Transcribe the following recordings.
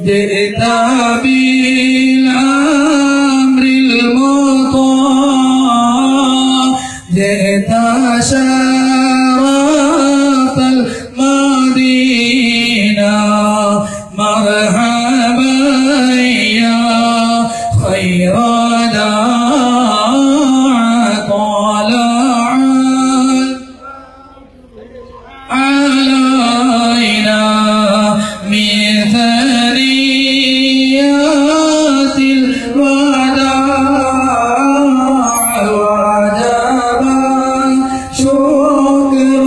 جئت بالأمر المطاع جئت شرف المدينة مرحبا يا خير داع طلع علينا من ثريات الوداع وجب شكر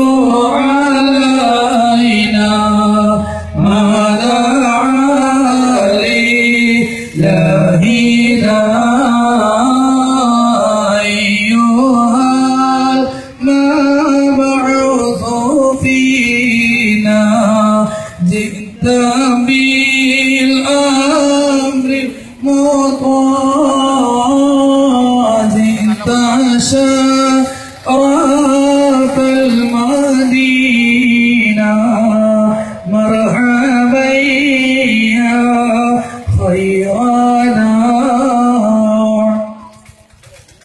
علينا ما دعا لله أيها المبعوث فينا جئت بالأمر المطاع جئت شرف